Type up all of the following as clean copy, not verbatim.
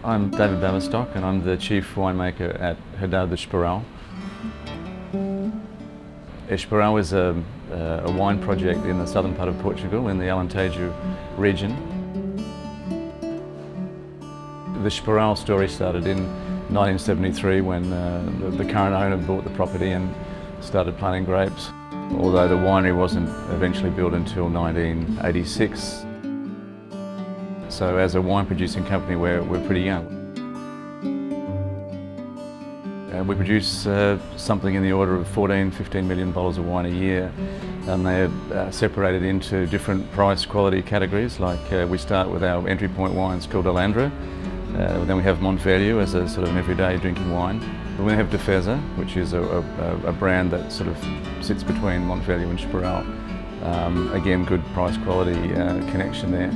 I'm David Baverstock and I'm the Chief Winemaker at Herdade de Esporão. Esporão is a wine project in the southern part of Portugal, in the Alentejo region. The Esporão story started in 1973 when the current owner bought the property and started planting grapes, although the winery wasn't eventually built until 1986. So as a wine producing company, we're pretty young. We produce something in the order of 14–15 million bottles of wine a year, and they're separated into different price quality categories. Like we start with our entry point wines called Alandra, then we have Montevideo as a sort of an everyday drinking wine. Then we have Defesa, which is a brand that sort of sits between Montevideo and Esporão. Again, good price quality connection there.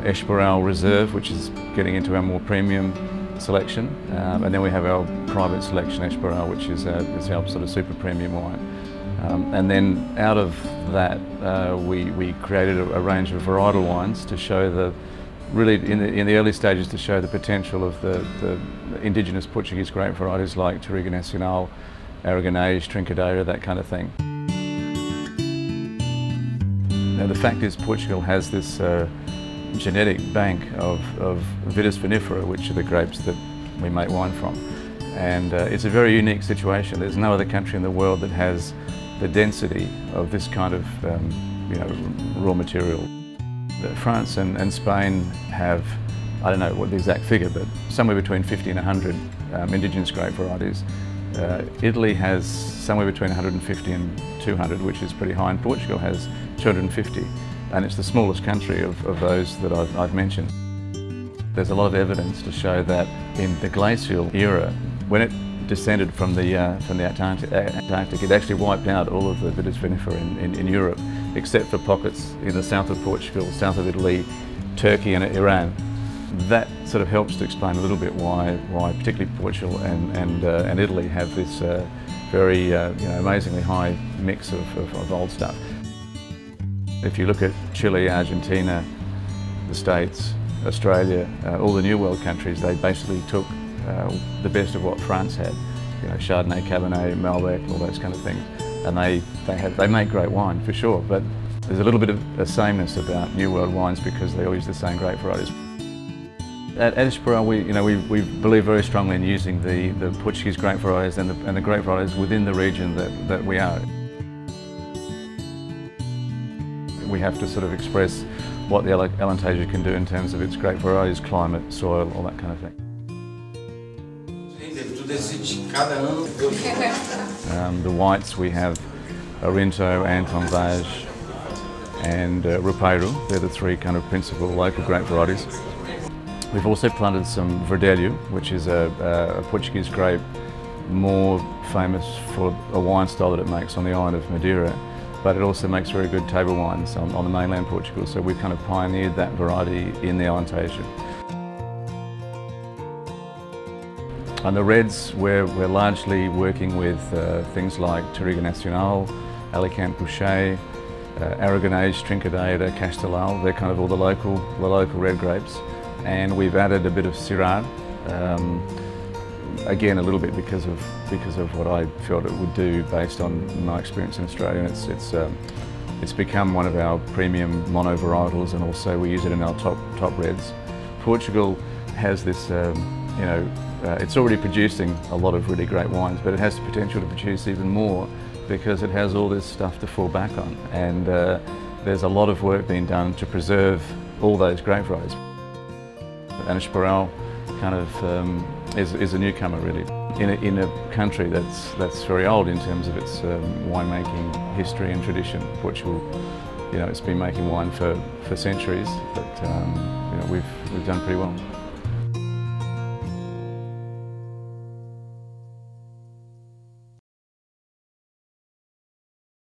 Esporão Reserve, which is getting into our more premium selection, and then we have our private selection Esporão, which is our sort of super premium wine. And then out of that we created a range of varietal wines to show really in the early stages to show the potential of the indigenous Portuguese grape varieties like Touriga Nacional, Aragonês, Trincadeira, that kind of thing. Now the fact is Portugal has this genetic bank of Vitis vinifera, which are the grapes that we make wine from. And it's a very unique situation. There's no other country in the world that has the density of this kind of raw material. France and Spain have, I don't know what the exact figure, but somewhere between 50 and 100 indigenous grape varieties. Italy has somewhere between 150 and 200, which is pretty high, and Portugal has 250. And it's the smallest country of those that I've mentioned. There's a lot of evidence to show that in the glacial era, when it descended from the Antarctic, it actually wiped out all of the Vitis vinifera in Europe, except for pockets in the south of Portugal, south of Italy, Turkey and Iran. That sort of helps to explain a little bit why particularly Portugal and Italy have this very amazingly high mix of old stuff. If you look at Chile, Argentina, the States, Australia, all the New World countries, they basically took the best of what France had. Chardonnay, Cabernet, Malbec, all those kind of things. And they make great wine for sure, but there's a little bit of a sameness about New World wines because they all use the same grape varieties. At Esporão, we believe very strongly in using the Portuguese grape varieties and the grape varieties within the region that we are. We have to sort of express what the Alentejo can do in terms of its grape varieties, climate, soil, all that kind of thing. The whites, we have Arinto, Anton Vaz and Rupeiro. They're the three kind of principal local grape varieties. We've also planted some Verdelho, which is a Portuguese grape more famous for a wine style that it makes on the island of Madeira, but it also makes very good table wines on the mainland Portugal, so we've kind of pioneered that variety in the Alentejo. On the reds, we're largely working with things like Touriga Nacional, Alicante Boucher, Aragonês, Trincadeira, Castelao. They're kind of all the local red grapes. And we've added a bit of Syrah, again a little bit because of what I felt it would do based on my experience in Australia. It's become one of our premium mono varietals, and also we use it in our top reds. Portugal has this, it's already producing a lot of really great wines, but it has the potential to produce even more because it has all this stuff to fall back on. And there's a lot of work being done to preserve all those grape varieties. And Esporão kind of is a newcomer really in a country that's very old in terms of its winemaking history and tradition. Portugal, it's been making wine for centuries, but we've done pretty well.